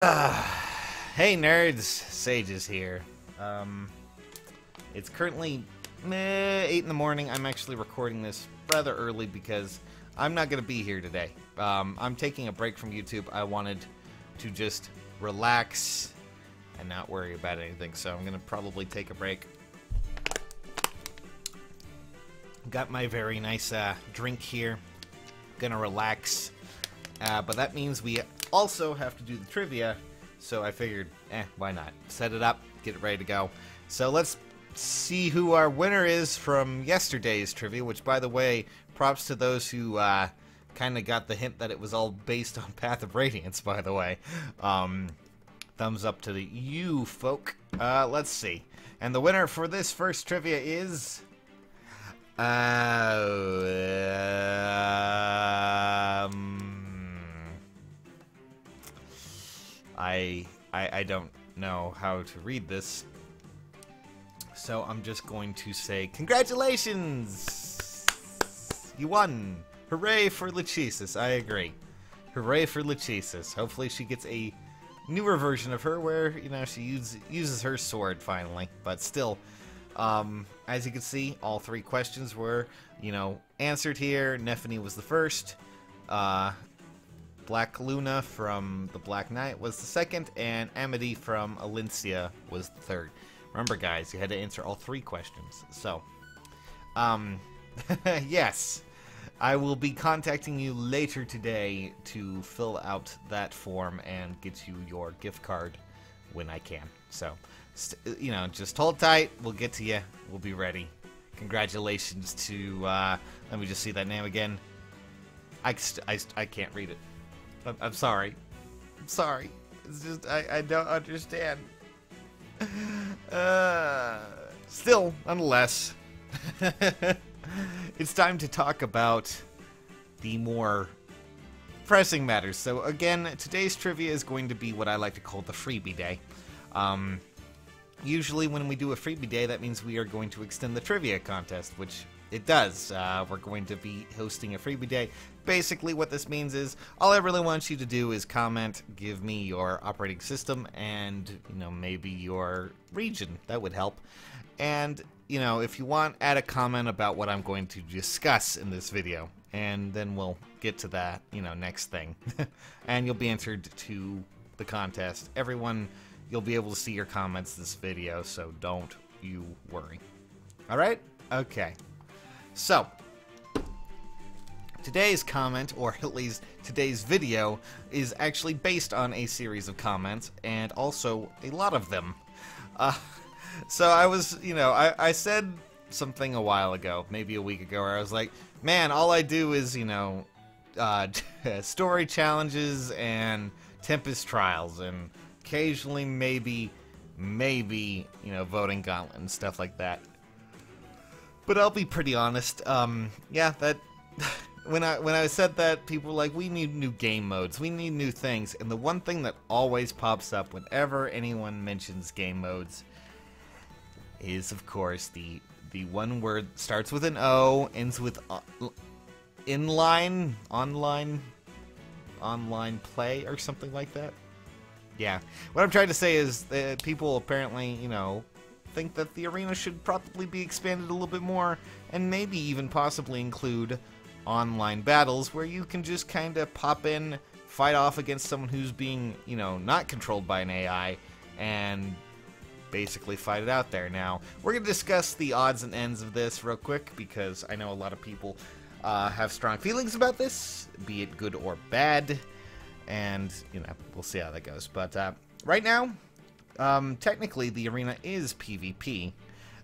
Hey nerds, Sages here. It's currently 8 in the morning. I'm actually recording this rather early because I'm not going to be here today. I'm taking a break from YouTube. I wanted to just relax and not worry about anything, so I'm going to probably take a break. Got my very nice drink here. Gonna relax. But that means we also have to do the trivia, so I figured, why not? Set it up, get it ready to go. So let's see who our winner is from yesterday's trivia, which, by the way, props to those who kind of got the hint that it was all based on Path of Radiance, by the way. Thumbs up to you folk. Let's see. And the winner for this first trivia is... I don't know how to read this, so I'm just going to say congratulations! You won! Hooray for Lachesis, I agree. Hooray for Lachesis. Hopefully she gets a newer version of her where, you know, she uses her sword finally, but still, as you can see, all three questions were, you know, answered here. Nephany was the first. Black Luna from the Black Knight was the second, and Amity from Alencia was the third. Remember, guys, you had to answer all three questions. So, yes, I will be contacting you later today to fill out that form and get you your gift card when I can. So, you know, just hold tight. We'll get to you. We'll be ready. Congratulations to, let me just see that name again. I can't read it. I'm sorry. I'm sorry. It's just, I don't understand. Still, nonetheless, it's time to talk about the more pressing matters. So again, today's trivia is going to be what I like to call the freebie day. Usually when we do a freebie day, that means we are going to extend the trivia contest, which it does. We're going to be hosting a freebie day. Basically what this means is, all I really want you to do is comment, give me your operating system, and, you know, maybe your region. That would help. And, you know, if you want, add a comment about what I'm going to discuss in this video. And then we'll get to that, you know, next thing. And you'll be entered to the contest. Everyone, you'll be able to see your comments this video, so don't you worry. Alright? Okay. So, today's comment, or at least today's video, is actually based on a series of comments, and also a lot of them. So I was, you know, I said something a while ago, maybe a week ago, where I was like, man, all I do is, you know, story challenges and Tempest Trials, and occasionally maybe, you know, voting gauntlet and stuff like that. But I'll be pretty honest, yeah, that, when I said that, people were like, we need new game modes, we need new things, and the one thing that always pops up whenever anyone mentions game modes is, of course, the one word starts with an O, ends with online play, or something like that. Yeah, what I'm trying to say is that people apparently, you know, think that the arena should probably be expanded a little bit more, and maybe even possibly include online battles where you can just kind of pop in, fight off against someone who's being, you know, not controlled by an AI, and basically fight it out there. Now, we're going to discuss the odds and ends of this real quick, because I know a lot of people have strong feelings about this, be it good or bad, and, you know, we'll see how that goes. But right now, technically, the arena is PvP,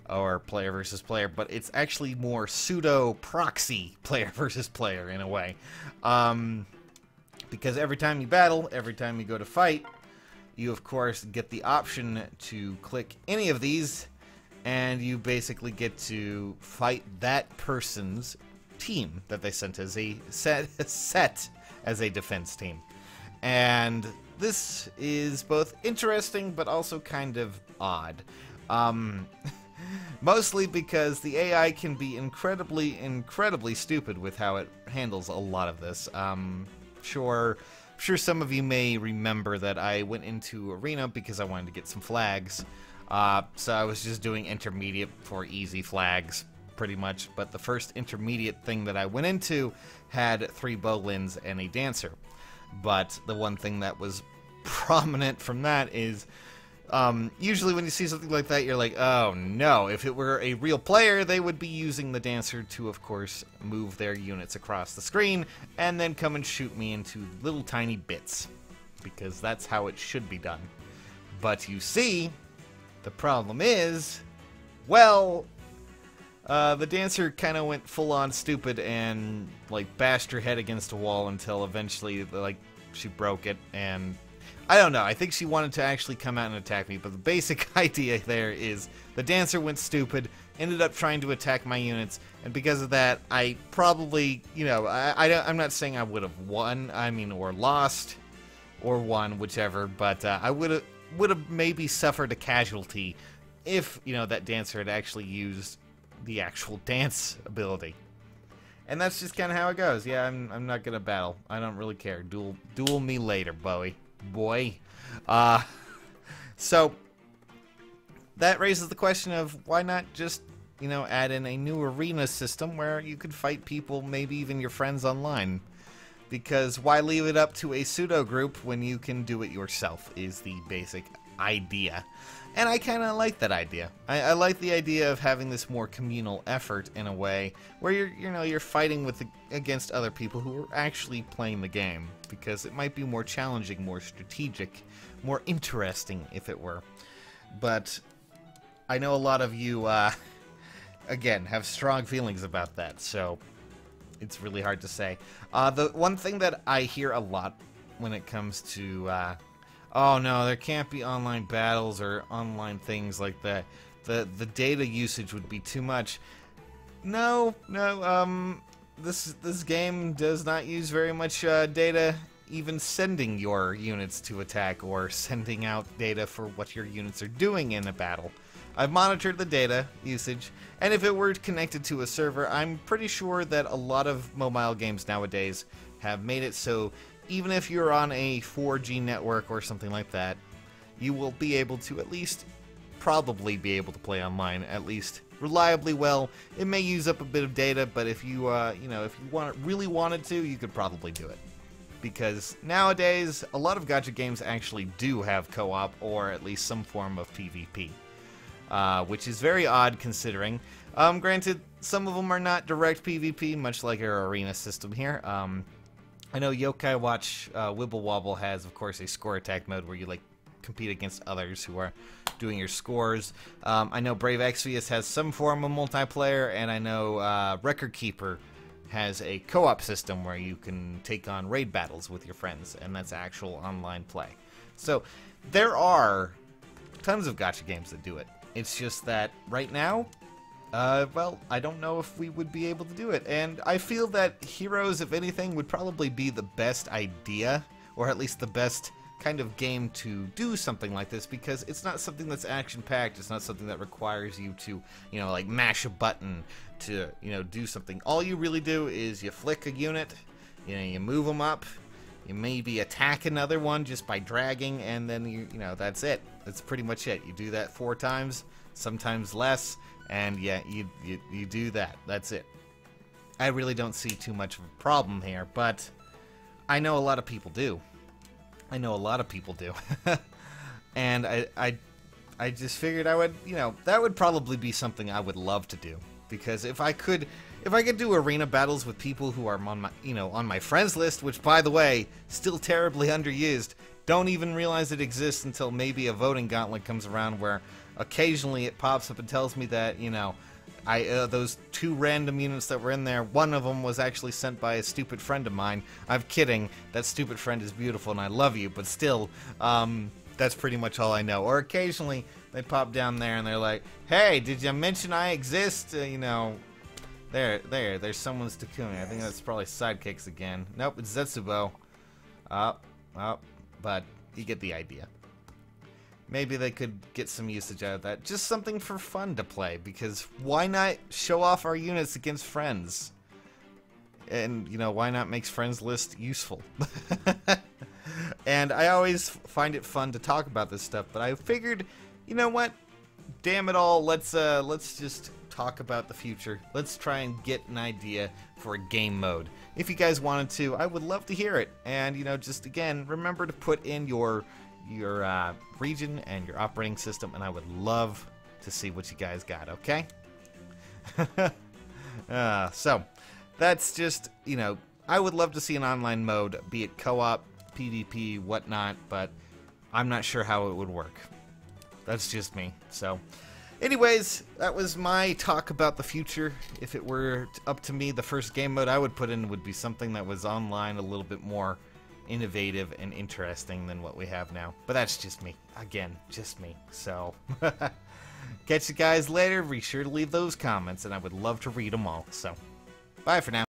or player versus player, but it's actually more pseudo-proxy player versus player, in a way. Because every time you battle, every time you go to fight, you, of course, get the option to click any of these, and you basically get to fight that person's team that they sent as a set as a defense team. And this is both interesting, but also kind of odd. Mostly because the AI can be incredibly stupid with how it handles a lot of this. Sure, I'm sure some of you may remember that I went into Arena because I wanted to get some flags. So I was just doing intermediate for easy flags, pretty much. But the first intermediate thing that I went into had 3 bowlins and a dancer. But the one thing that was prominent from that is usually when you see something like that, you're like, oh no, if it were a real player, they would be using the dancer to, of course, move their units across the screen and then come and shoot me into little tiny bits, because that's how it should be done. But you see, the problem is, well, the dancer kind of went full-on stupid and, like, bashed her head against a wall until eventually, like, she broke it, and I don't know. I think she wanted to actually come out and attack me, but the basic idea there is the dancer went stupid, ended up trying to attack my units, and because of that, I probably, you know, I'm not saying I would have won, I mean, or lost, or won, whichever, but I would have maybe suffered a casualty if, you know, that dancer had actually used the actual dance ability. And that's just kind of how it goes. Yeah, I'm not gonna battle. I don't really care. Duel me later, boy. So that raises the question of why not just, you know, add in a new arena system where you could fight people, maybe even your friends online. Because why leave it up to a pseudo group when you can do it yourself is the basic idea. And I kind of like that idea. I like the idea of having this more communal effort in a way where you're fighting against other people who are actually playing the game, because it might be more challenging, more strategic, more interesting if it were. But I know a lot of you again have strong feelings about that, so it's really hard to say. The one thing that I hear a lot when it comes to oh no, there can't be online battles or online things like that. The data usage would be too much. No, this game does not use very much data, even sending your units to attack or sending out data for what your units are doing in a battle. I've monitored the data usage, and if it were connected to a server, I'm pretty sure that a lot of mobile games nowadays have made it so even if you're on a 4G network or something like that, you will be able to at least probably be able to play online, at least reliably well. It may use up a bit of data, but if you, you know, if you really wanted to, you could probably do it. Because nowadays, a lot of gacha games actually do have co-op or at least some form of PvP, which is very odd considering. Granted, some of them are not direct PvP, much like our arena system here. I know Yokai Watch Wibble Wobble has, of course, a score attack mode where you, like, compete against others who are doing your scores. I know Brave Exvius has some form of multiplayer, and I know Record Keeper has a co-op system where you can take on raid battles with your friends, and that's actual online play. So there are tons of gacha games that do it. It's just that right now, well, I don't know if we would be able to do it, and I feel that Heroes, if anything, would probably be the best idea, or at least the best kind of game to do something like this, because it's not something that's action-packed, it's not something that requires you to, you know, like, mash a button to, you know, do something. All you really do is you flick a unit, you know, you move them up, you maybe attack another one just by dragging, and then, you know, that's it. That's pretty much it. You do that 4 times, sometimes less, and yeah, you do that. That's it. I really don't see too much of a problem here, but I know a lot of people do. I know a lot of people do. And I just figured I would, you know, that would probably be something I would love to do. Because if I could do arena battles with people who are on my, you know, on my friends list, which, by the way, still terribly underused, don't even realize it exists until maybe a voting gauntlet comes around where occasionally it pops up and tells me that, you know, those 2 random units that were in there, one of them was actually sent by a stupid friend of mine. I'm kidding. That stupid friend is beautiful and I love you, but still, that's pretty much all I know. Or occasionally they pop down there and they're like, hey, did you mention I exist? You know, there's someone's Takumi. I think that's probably Sidekicks again. Nope, it's Zetsubo. But you get the idea. Maybe they could get some usage out of that. Just something for fun to play, because why not show off our units against friends? And, you know, why not makes friends list useful? And I always find it fun to talk about this stuff, but I figured, you know what? Damn it all, let's just talk about the future. Let's try and get an idea for a game mode. If you guys wanted to, I would love to hear it. And, you know, just again, remember to put in your region and your operating system, and I would love to see what you guys got, okay? So, that's just, you know, I would love to see an online mode, be it co-op, PvP, whatnot, but I'm not sure how it would work. That's just me. So, anyways, that was my talk about the future. If it were up to me, the first game mode I would put in would be something that was online, a little bit more innovative and interesting than what we have now. But that's just me. Again, just me. So, catch you guys later. Be sure to leave those comments, and I would love to read them all. So, bye for now.